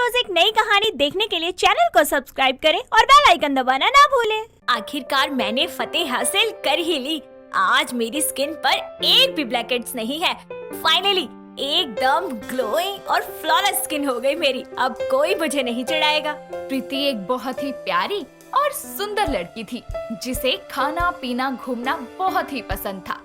रोज एक नई कहानी देखने के लिए चैनल को सब्सक्राइब करें और बेल आइकन दबाना ना भूलें। आखिरकार मैंने फतेह हासिल कर ही ली। आज मेरी स्किन पर एक भी ब्लैकहेड्स नहीं है। फाइनली एकदम ग्लोइंग और फ्लॉलेस स्किन हो गई मेरी। अब कोई मुझे नहीं चिढ़ाएगा। प्रीति एक बहुत ही प्यारी और सुंदर लड़की थी जिसे खाना पीना घूमना बहुत ही पसंद था।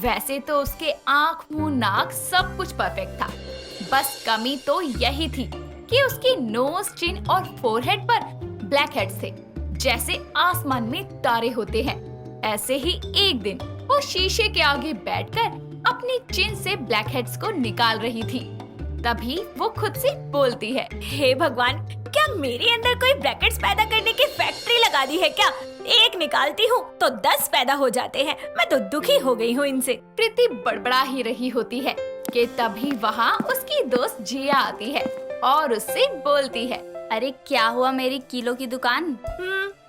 वैसे तो उसके आँख मुंह नाक सब कुछ परफेक्ट था, बस कमी तो यही थी कि उसकी नोज चिन और फोरहेड पर ब्लैक हेड्स थे, जैसे आसमान में तारे होते हैं। ऐसे ही एक दिन वो शीशे के आगे बैठकर अपनी चिन से ब्लैक हेड्स को निकाल रही थी। तभी वो खुद से बोलती है, हे भगवान, क्या मेरे अंदर कोई ब्रैकेट्स पैदा करने की फैक्ट्री लगा दी है क्या? एक निकालती हूँ तो 10 पैदा हो जाते हैं। मैं तो दुखी हो गई हूँ इनसे। प्रीति बड़बड़ा ही रही होती है कि तभी वहाँ उसकी दोस्त जिया आती है और उससे बोलती है, अरे क्या हुआ मेरी किलो की दुकान?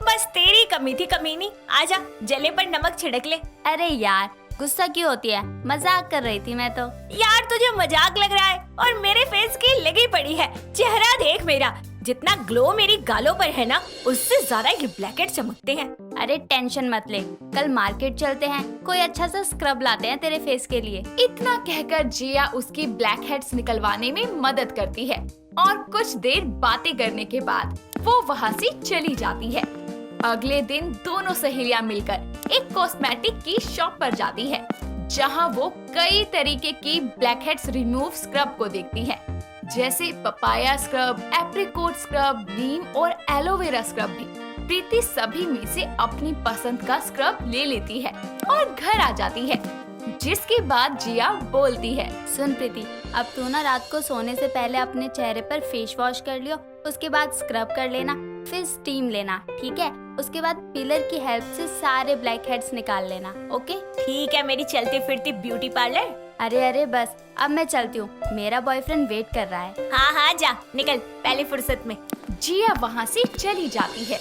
बस तेरी कमी थी कमीनी। आजा जले पर नमक छिड़क ले। अरे यार गुस्सा क्यों होती है? मजाक कर रही थी मैं तो। यार तुझे मजाक लग रहा है और मेरे फेस की लगी पड़ी है। चेहरा देख मेरा, जितना ग्लो मेरी गालों पर है ना, उससे ज्यादा ये ब्लैकहेड्स चमकते हैं। अरे टेंशन मत ले, कल मार्केट चलते हैं, कोई अच्छा सा स्क्रब लाते हैं तेरे फेस के लिए। इतना कहकर जिया उसकी ब्लैक हेड्स निकलवाने में मदद करती है और कुछ देर बातें करने के बाद वो वहाँ से चली जाती है। अगले दिन दोनों सहेलियां मिलकर एक कॉस्मेटिक की शॉप पर जाती है, जहां वो कई तरीके की ब्लैकहेड्स रिमूव स्क्रब को देखती है, जैसे पपाया स्क्रब, एप्रिकॉट स्क्रब, नीम और एलोवेरा स्क्रब भी। प्रीति सभी में से अपनी पसंद का स्क्रब ले लेती है और घर आ जाती है, जिसके बाद जिया बोलती है, सुन प्रीति, अब तू ना रात को सोने से पहले अपने चेहरे पर फेस वॉश कर लियो, उसके बाद स्क्रब कर लेना, फिर स्टीम लेना, ठीक है? उसके बाद पिलर की हेल्प से सारे ब्लैक हेड्स निकाल लेना, ओके? ठीक है मेरी चलती फिरती ब्यूटी पार्लर। अरे बस अब मैं चलती हूँ, मेरा बॉयफ्रेंड वेट कर रहा है। हाँ जा निकल पहली फुर्सत में। जिया वहाँ से चली जाती है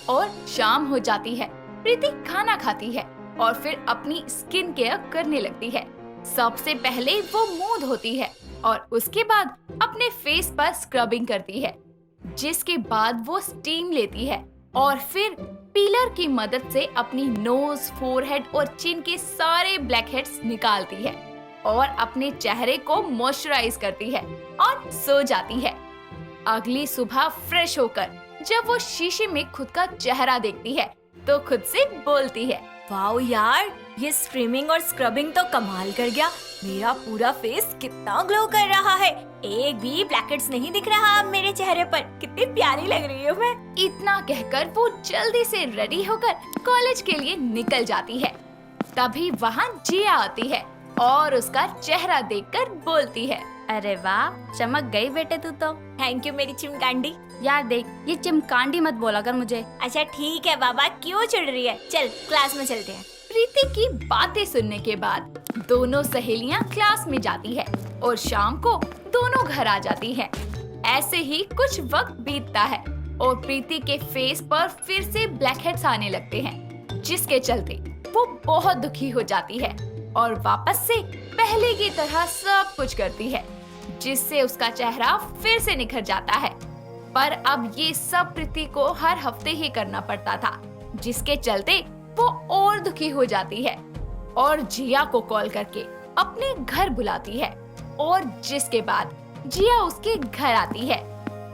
और शाम हो जाती है। प्रीति खाना खाती है और फिर अपनी स्किन केयर करने लगती है। सबसे पहले वो मुंह धोती है और उसके बाद अपने फेस पर स्क्रबिंग करती है, जिसके बाद वो स्टीम लेती है और फिर पीलर की मदद से अपनी नोज, फोरहेड और चिन के सारे ब्लैक हेड्स निकालती है और अपने चेहरे को मॉइस्चराइज करती है और सो जाती है। अगली सुबह फ्रेश होकर जब वो शीशे में खुद का चेहरा देखती है तो खुद से बोलती है, वाओ यार, ये स्ट्रीमिंग और स्क्रबिंग तो कमाल कर गया। मेरा पूरा फेस कितना ग्लो कर रहा है। एक भी ब्लैकहेड्स नहीं दिख रहा अब मेरे चेहरे पर। कितनी प्यारी लग रही हूँ मैं। इतना कहकर वो जल्दी से रेडी होकर कॉलेज के लिए निकल जाती है। तभी वहाँ जिया आती है और उसका चेहरा देखकर बोलती है, अरे वाह, चमक गई बेटे तू तो। थैंक यू मेरी चिमकांडी। यार देख, ये चिमकांडी मत बोला कर मुझे। अच्छा ठीक है बाबा, क्यों चिढ़ रही है? चल क्लास में चलते हैं। प्रीति की बातें सुनने के बाद दोनों सहेलियां क्लास में जाती है और शाम को दोनों घर आ जाती हैं। ऐसे ही कुछ वक्त बीतता है और प्रीति के फेस पर फिर से ब्लैक हेड्स आने लगते हैं, जिसके चलते वो बहुत दुखी हो जाती है और वापस से पहले की तरह सब कुछ करती है, जिससे उसका चेहरा फिर से निखर जाता है। पर अब ये सब प्रीति को हर हफ्ते ही करना पड़ता था, जिसके चलते वो और दुखी हो जाती है और जिया को कॉल करके अपने घर बुलाती है और जिसके बाद जिया उसके घर आती है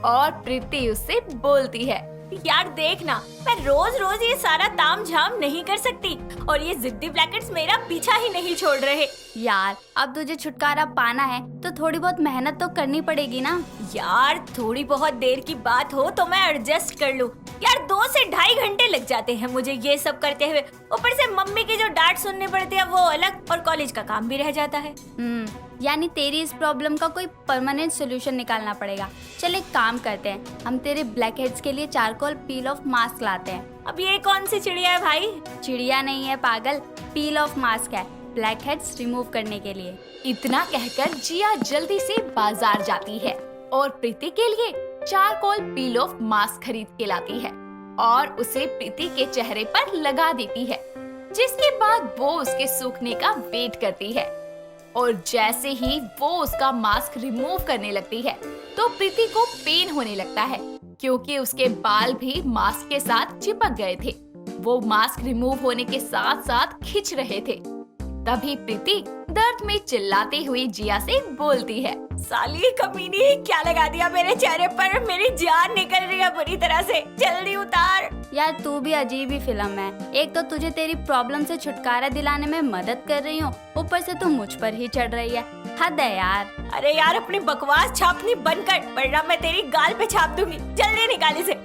और प्रीति उससे बोलती है, यार देख ना, मैं रोज रोज ये सारा ताम झाम नहीं कर सकती और ये जिद्दी ब्लैकहेड्स मेरा पीछा ही नहीं छोड़ रहे। यार अब तुझे छुटकारा पाना है तो थोड़ी बहुत मेहनत तो करनी पड़ेगी ना। यार थोड़ी बहुत देर की बात हो तो मैं एडजस्ट कर लूँ। यार 2 से ढाई घंटे लग जाते हैं मुझे ये सब करते हुए। ऊपर से मम्मी की जो डांट सुननी पड़ती है वो अलग, और कॉलेज का काम भी रह जाता है। यानी तेरी इस प्रॉब्लम का कोई परमानेंट सोल्यूशन निकालना पड़ेगा। चल एक काम करते हैं, हम तेरे ब्लैक हेड्स के लिए चारकोल पील ऑफ मास्क लाते हैं। अब ये कौन सी चिड़िया है भाई? चिड़िया नहीं है पागल, पील ऑफ मास्क है, ब्लैक हेड्स रिमूव करने के लिए। इतना कहकर जिया जल्दी से बाजार जाती है और प्रीति के लिए चारकोल पील ऑफ मास्क खरीद के लाती है और उसे प्रीति के चेहरे पर लगा देती है, जिसके बाद वो उसके सूखने का वेट करती है। और जैसे ही वो उसका मास्क रिमूव करने लगती है तो प्रीति को पेन होने लगता है, क्योंकि उसके बाल भी मास्क के साथ चिपक गए थे। वो मास्क रिमूव होने के साथ साथ खिंच रहे थे। तभी प्रीति दर्द में चिल्लाती हुई जिया से बोलती है, साली कमीनी, क्या लगा दिया मेरे चेहरे पर? मेरी जान निकल रही है बुरी तरह से, जल्दी उतार। यार तू भी अजीब ही फिल्म है। एक तो तुझे तेरी प्रॉब्लम से छुटकारा दिलाने में मदद कर रही हूँ, ऊपर से तू मुझ पर ही चढ़ रही है। हद है यार। अरे यार, अपनी बकवास छापनी बंद कर, वरना मैं तेरी गाल पे छाप दूंगी। जल्दी निकाल इसे।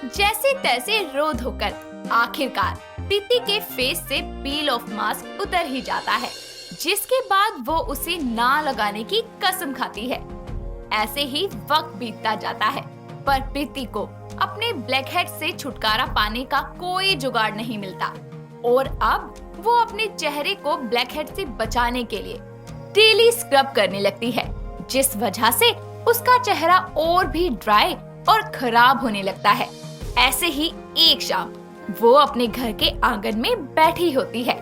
जैसे तैसे रो धोकर आखिरकार प्रीति के फेस से पील ऑफ मास्क उतर ही जाता है, जिसके बाद वो उसे ना लगाने की कसम खाती है। ऐसे ही वक्त बीतता जाता है, पर प्रीति को अपने ब्लैक हेड से छुटकारा पाने का कोई जुगाड़ नहीं मिलता और अब वो अपने चेहरे को ब्लैक हेड से बचाने के लिए डेली स्क्रब करने लगती है, जिस वजह से उसका चेहरा और भी ड्राई और खराब होने लगता है। ऐसे ही एक शाम वो अपने घर के आंगन में बैठी होती है।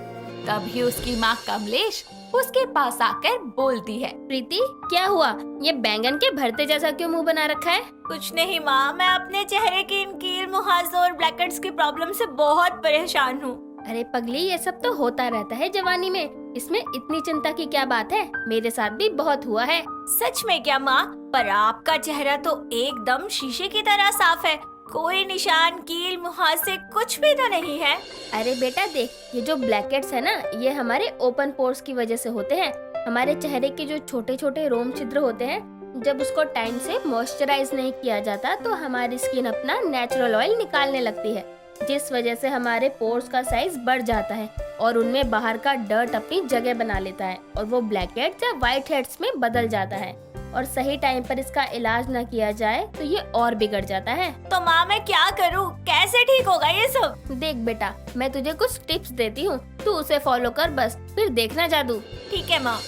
तभी उसकी माँ कमलेश उसके पास आकर बोलती है, प्रीति क्या हुआ? ये बैंगन के भरते जैसा क्यों मुंह बना रखा है? कुछ नहीं माँ, मैं अपने चेहरे की इन कील मुहासों और ब्लैकहेड्स की प्रॉब्लम से बहुत परेशान हूँ। अरे पगली, ये सब तो होता रहता है जवानी में, इसमें इतनी चिंता की क्या बात है? मेरे साथ भी बहुत हुआ है। सच में क्या माँ? पर आपका चेहरा तो एकदम शीशे की तरह साफ है, कोई निशान, कील, मुहासे कुछ भी तो नहीं है। अरे बेटा देख, ये जो ब्लैकहेड्स है ना, ये हमारे ओपन पोर्स की वजह से होते हैं। हमारे चेहरे के जो छोटे छोटे रोम छिद्र होते हैं, जब उसको टाइम से मॉइस्चराइज नहीं किया जाता तो हमारी स्किन अपना नेचुरल ऑयल निकालने लगती है, जिस वजह से हमारे पोर्स का साइज बढ़ जाता है और उनमें बाहर का डर्ट अपनी जगह बना लेता है और वो ब्लैकहेड्स या व्हाइट हेड्स में बदल जाता है। और सही टाइम पर इसका इलाज न किया जाए तो ये और बिगड़ जाता है। तो माँ मैं क्या करूँ? कैसे ठीक होगा ये सब? देख बेटा, मैं तुझे कुछ टिप्स देती हूँ, तू उसे फॉलो कर बस, फिर देखना जादू। ठीक है माँ।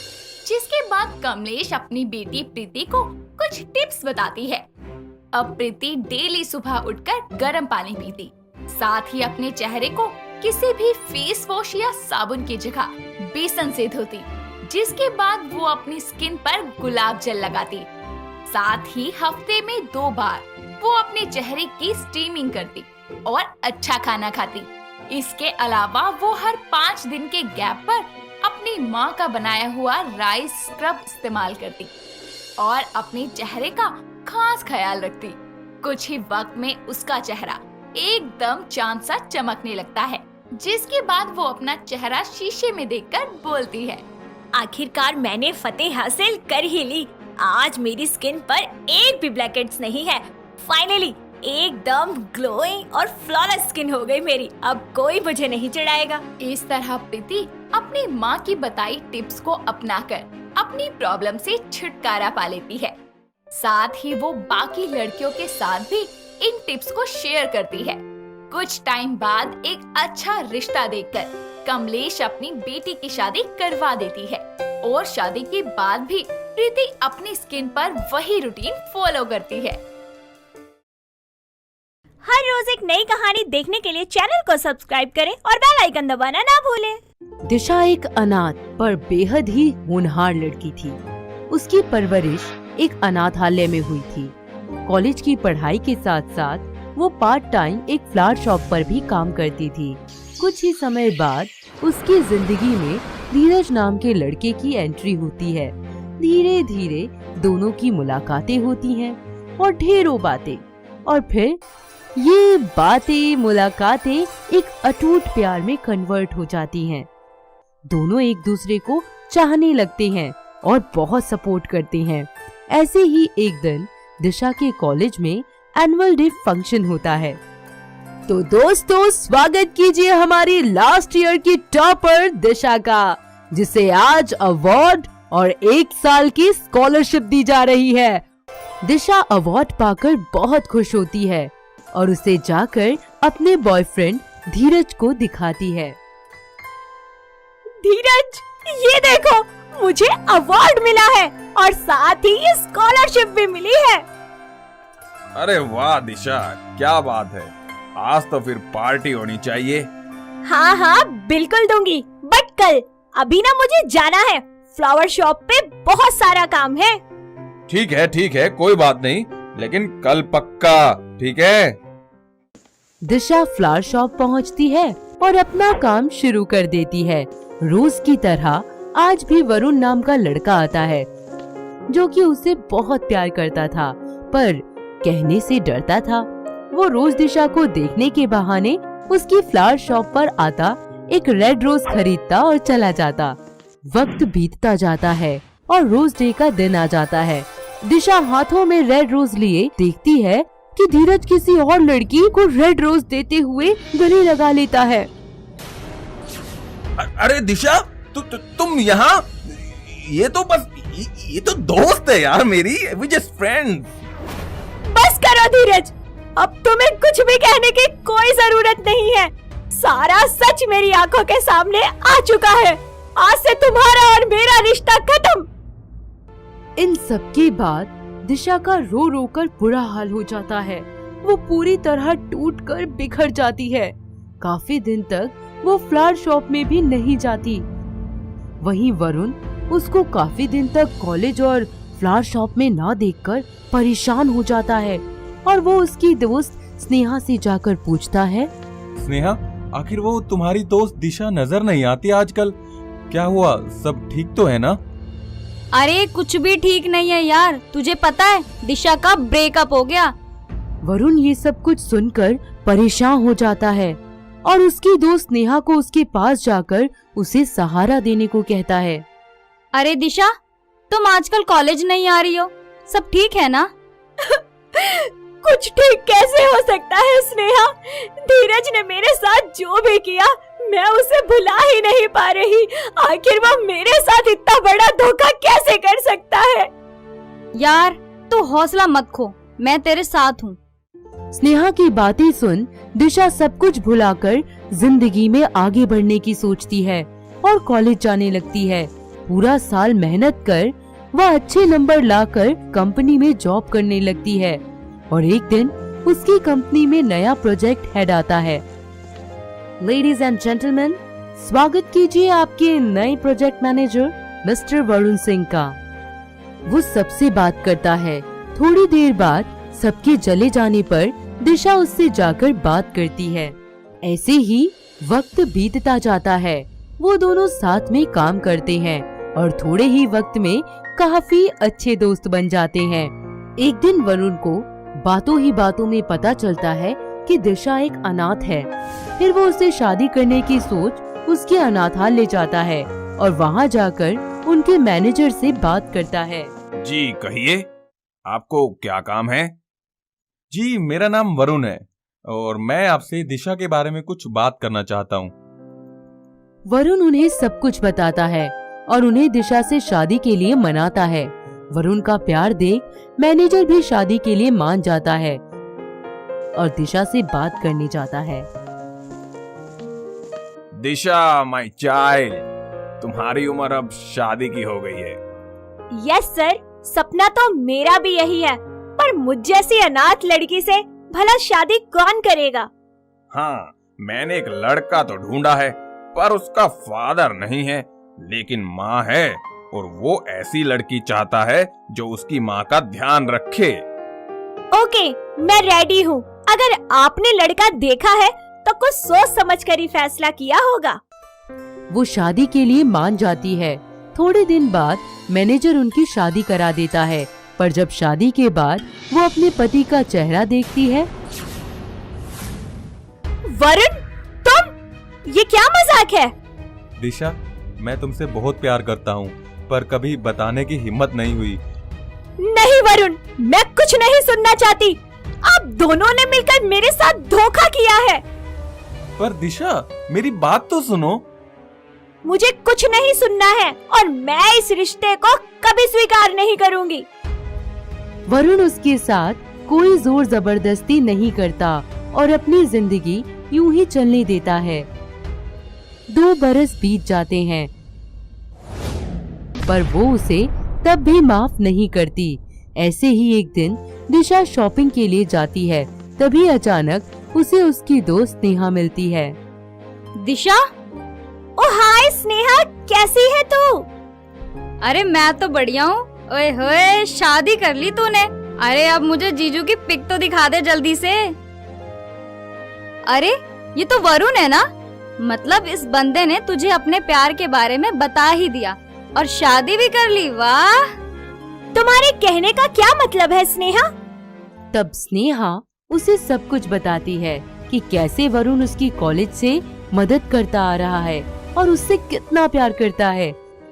जिसके बाद कमलेश अपनी बेटी प्रीति को कुछ टिप्स बताती है। अब प्रीति डेली सुबह उठकर गर्म पानी पीती, साथ ही अपने चेहरे को किसी भी फेस वॉश या साबुन की जगह बेसन से धोती, जिसके बाद वो अपनी स्किन पर गुलाब जल लगाती। साथ ही हफ्ते में 2 बार वो अपने चेहरे की स्टीमिंग करती और अच्छा खाना खाती। इसके अलावा वो हर 5 दिन के गैप पर अपनी माँ का बनाया हुआ राइस स्क्रब इस्तेमाल करती और अपने चेहरे का खास ख्याल रखती। कुछ ही वक्त में उसका चेहरा एकदम चांद सा चमकने लगता है, जिसके बाद वो अपना चेहरा शीशे में देखकर बोलती है, आखिरकार मैंने फतेह हासिल कर ही ली। आज मेरी स्किन पर एक भी ब्लैकहेड्स नहीं है। फाइनली एकदम ग्लोइंग और फ्लॉलेस स्किन हो गई मेरी। अब कोई मुझे नहीं चिढ़ाएगा। इस तरह प्रीति अपनी माँ की बताई टिप्स को अपनाकर अपनी प्रॉब्लम से छुटकारा पा लेती है। साथ ही वो बाकी लड़कियों के साथ भी इन टिप्स को शेयर करती है। कुछ टाइम बाद एक अच्छा रिश्ता देखकर कमलेश अपनी बेटी की शादी करवा देती है और शादी के बाद भी प्रीति अपनी स्किन पर वही रूटीन फॉलो करती है। हर रोज एक नई कहानी देखने के लिए चैनल को सब्सक्राइब करें और बेल आइकन दबाना ना भूलें। दिशा एक अनाथ पर बेहद ही होनहार लड़की थी। उसकी परवरिश एक अनाथालय में हुई थी। कॉलेज की पढ़ाई के साथ साथ वो पार्ट टाइम एक फ्लावर शॉप पर भी काम करती थी। कुछ ही समय बाद उसकी जिंदगी में धीरज नाम के लड़के की एंट्री होती है। धीरे धीरे दोनों की मुलाकातें होती हैं और ढेरों बातें, और फिर ये बातें मुलाकातें एक अटूट प्यार में कन्वर्ट हो जाती हैं। दोनों एक दूसरे को चाहने लगते हैं और बहुत सपोर्ट करते हैं। ऐसे ही एक दिन दिशा के कॉलेज में एनुअल डे फंक्शन होता है। तो दोस्तों, स्वागत कीजिए हमारी लास्ट ईयर की टॉपर दिशा का, जिसे आज अवार्ड और 1 साल की स्कॉलरशिप दी जा रही है। दिशा अवार्ड पाकर बहुत खुश होती है और उसे जाकर अपने बॉयफ्रेंड धीरज को दिखाती है। धीरज, ये देखो, मुझे अवार्ड मिला है और साथ ही ये स्कॉलरशिप भी मिली है। अरे वाह दिशा, क्या बात है। आज तो फिर पार्टी होनी चाहिए। हाँ हाँ बिल्कुल दूंगी, बट कल। अभी ना मुझे जाना है, फ्लावर शॉप पे बहुत सारा काम है। ठीक है, कोई बात नहीं, लेकिन कल पक्का, ठीक है? दिशा फ्लावर शॉप पहुंचती है और अपना काम शुरू कर देती है। रोज की तरह आज भी वरुण नाम का लड़का आता है, जो कि उसे बहुत प्यार करता था, पर कहने से डरता था। वो रोज दिशा को देखने के बहाने उसकी फ्लावर शॉप पर आता, एक रेड रोज खरीदता और चला जाता। वक्त बीतता जाता है और रोज डे का दिन आ जाता है। दिशा हाथों में रेड रोज लिए देखती है कि धीरज किसी और लड़की को रेड रोज देते हुए गले लगा लेता है। अरे दिशा, तुम यहाँ? ये तो दोस्त है यार मेरी, वी जस्ट फ्रेंड। बस करो धीरज, अब तुम्हें कुछ भी कहने की कोई जरूरत नहीं है। सारा सच मेरी आंखों के सामने आ चुका है। आज से तुम्हारा और मेरा रिश्ता खत्म। इन सब के बाद दिशा का रो रो कर बुरा हाल हो जाता है। वो पूरी तरह टूट कर बिखर जाती है। काफी दिन तक वो फ्लावर शॉप में भी नहीं जाती। वहीं वरुण उसको काफी दिन तक कॉलेज और फ्लावर शॉप में ना देखकर परेशान हो जाता है और वो उसकी दोस्त स्नेहा से जाकर पूछता है, स्नेहा, आखिर वो तुम्हारी दोस्त दिशा नजर नहीं आती आजकल, क्या हुआ? सब ठीक तो है ना? अरे कुछ भी ठीक नहीं है यार, तुझे पता है दिशा का ब्रेकअप हो गया। वरुण ये सब कुछ सुनकर परेशान हो जाता है और उसकी दोस्त नेहा को उसके पास जाकर उसे सहारा देने को कहता है। अरे दिशा, तुम आजकल कॉलेज नहीं आ रही हो, सब ठीक है ना? कुछ ठीक कैसे हो सकता है स्नेहा? धीरज ने मेरे साथ जो भी किया, मैं उसे भुला ही नहीं पा रही। आखिर वो मेरे साथ इतना बड़ा धोखा कैसे कर सकता है? यार तू हौसला मत खो, मैं तेरे साथ हूँ। स्नेहा की बातें सुन दिशा सब कुछ भुलाकर जिंदगी में आगे बढ़ने की सोचती है और कॉलेज जाने लगती है। पूरा साल मेहनत कर वह अच्छे नंबर लाकर कंपनी में जॉब करने लगती है और एक दिन उसकी कंपनी में नया प्रोजेक्ट हेड आता है। लेडीज एंड जेंटलमैन, स्वागत कीजिए आपके नए project manager mister Varun Singh का। वो सबसे बात करता है। थोड़ी देर बाद सबके चले जाने पर दिशा उससे जाकर बात करती है। ऐसे ही वक्त बीतता जाता है। वो दोनों साथ में काम करते हैं और थोड़े ही वक्त में काफी अच्छे दोस्त बन जाते हैं। एक दिन वरुण को बातों ही बातों में पता चलता है कि दिशा एक अनाथ है। फिर वो उससे शादी करने की सोच उसके अनाथालय ले जाता है और वहाँ जाकर उनके मैनेजर से बात करता है। जी कहिए, आपको क्या काम है? जी, मेरा नाम वरुण है और मैं आपसे दिशा के बारे में कुछ बात करना चाहता हूँ। वरुण उन्हें सब कुछ बताता है और उन्हें दिशा से शादी के लिए मनाता है। वरुण का प्यार देख मैनेजर भी शादी के लिए मान जाता है और दिशा से बात करने जाता है। दिशा, माय चाइल्ड, तुम्हारी उम्र अब शादी की हो गई है। यस सर, सपना तो मेरा भी यही है, पर मुझ जैसी अनाथ लड़की से भला शादी कौन करेगा? हाँ, मैंने एक लड़का तो ढूंढा है, पर उसका फादर नहीं है, लेकिन माँ है और वो ऐसी लड़की चाहता है जो उसकी माँ का ध्यान रखे। ओके, मैं रेडी हूँ। अगर आपने लड़का देखा है तो कुछ सोच समझ कर ही फैसला किया होगा। वो शादी के लिए मान जाती है। थोड़े दिन बाद मैनेजर उनकी शादी करा देता है, पर जब शादी के बाद वो अपने पति का चेहरा देखती है। वरुण, तुम? ये क्या मजाक है? दिशा, मैं तुमसे बहुत प्यार करता हूँ, पर कभी बताने की हिम्मत नहीं हुई। नहीं वरुण, मैं कुछ नहीं सुनना चाहती। आप दोनों ने मिलकर मेरे साथ धोखा किया है। पर दिशा, मेरी बात तो सुनो। मुझे कुछ नहीं सुनना है और मैं इस रिश्ते को कभी स्वीकार नहीं करूंगी। वरुण उसके साथ कोई जोर जबरदस्ती नहीं करता और अपनी जिंदगी यूं ही चलने देता है। 2 बरस बीत जाते हैं, पर वो उसे तब भी माफ नहीं करती। ऐसे ही एक दिन दिशा शॉपिंग के लिए जाती है। तभी अचानक उसे उसकी दोस्त नेहा मिलती है। दिशा, ओ हाय स्नेहा, कैसी है तू? अरे मैं तो बढ़िया हूँ। ओए होए, शादी कर ली तूने। अरे अब मुझे जीजू की पिक तो दिखा दे जल्दी से। अरे ये तो वरुण है ना? मतलब इस बंदे ने तुझे अपने प्यार के बारे में बता ही दिया और शादी भी कर ली। वाह! तुम्हारे कहने का क्या मतलब है स्नेहा? तब स्नेहा उसे सब कुछ बताती है कि कैसे वरुण उसकी कॉलेज से मदद करता आ रहा है और उससे कितना प्यार करता है।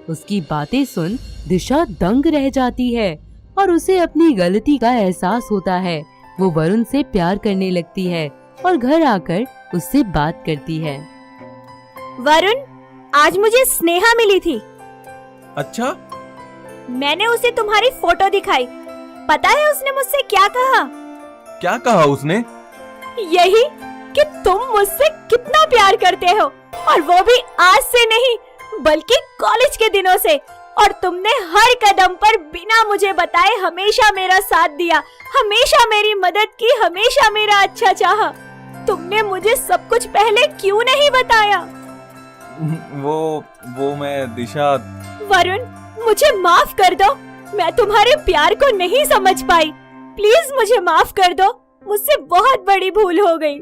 उसकी बातें सुन दिशा दंग रह जाती है और उसे अपनी गलती का एहसास होता है। वो वरुण से प्यार करने लगती है और घर आकर उससे बात करती है। वरुण, आज मुझे स्नेहा मिली थी। अच्छा, मैंने उसे तुम्हारी फोटो दिखाई। पता है उसने मुझसे क्या कहा? क्या कहा उसने? यही कि तुम मुझसे कितना प्यार करते हो, और वो भी आज से नहीं बल्कि कॉलेज के दिनों से। और तुमने हर कदम पर बिना मुझे बताए हमेशा मेरा साथ दिया, हमेशा मेरी मदद की, हमेशा मेरा अच्छा चाहा। तुमने मुझे सब कुछ पहले क्यों नहीं बताया? वो मैं दिशा। वरुण, मुझे माफ कर दो। मैं तुम्हारे प्यार को नहीं समझ पाई। प्लीज मुझे माफ कर दो। मुझसे बहुत बड़ी भूल हो गई।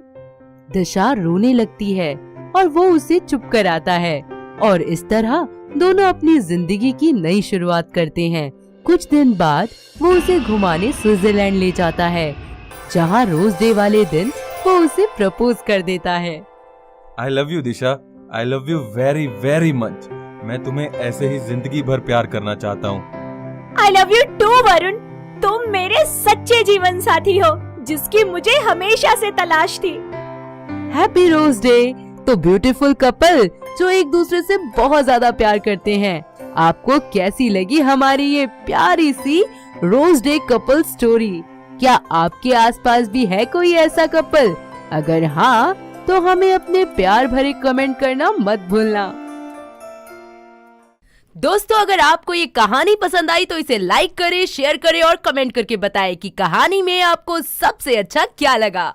दिशा रोने लगती है और वो उसे चुप कराता है और इस तरह दोनों अपनी जिंदगी की नई शुरुआत करते हैं। कुछ दिन बाद वो उसे घुमाने स्विट्जरलैंड ले जाता है, जहाँ रोज डे वाले दिन वो उसे प्रपोज कर देता है। आई love you Disha, I love you very very much. मैं तुम्हें ऐसे ही जिंदगी भर प्यार करना चाहता हूँ। I love you too Varun. तुम मेरे सच्चे जीवन साथी हो, जिसकी मुझे हमेशा से तलाश थी। Happy rose day. तो ब्यूटीफुल कपल जो एक दूसरे से बहुत ज्यादा प्यार करते हैं, आपको कैसी लगी हमारी ये प्यारी सी रोज डे कपल स्टोरी? क्या आपके आसपास भी है कोई ऐसा कपल? अगर हाँ, तो हमें अपने प्यार भरे कमेंट करना मत भूलना। दोस्तों, अगर आपको ये कहानी पसंद आई तो इसे लाइक करें, शेयर करें और कमेंट करके बताएं कि कहानी में आपको सबसे अच्छा क्या लगा।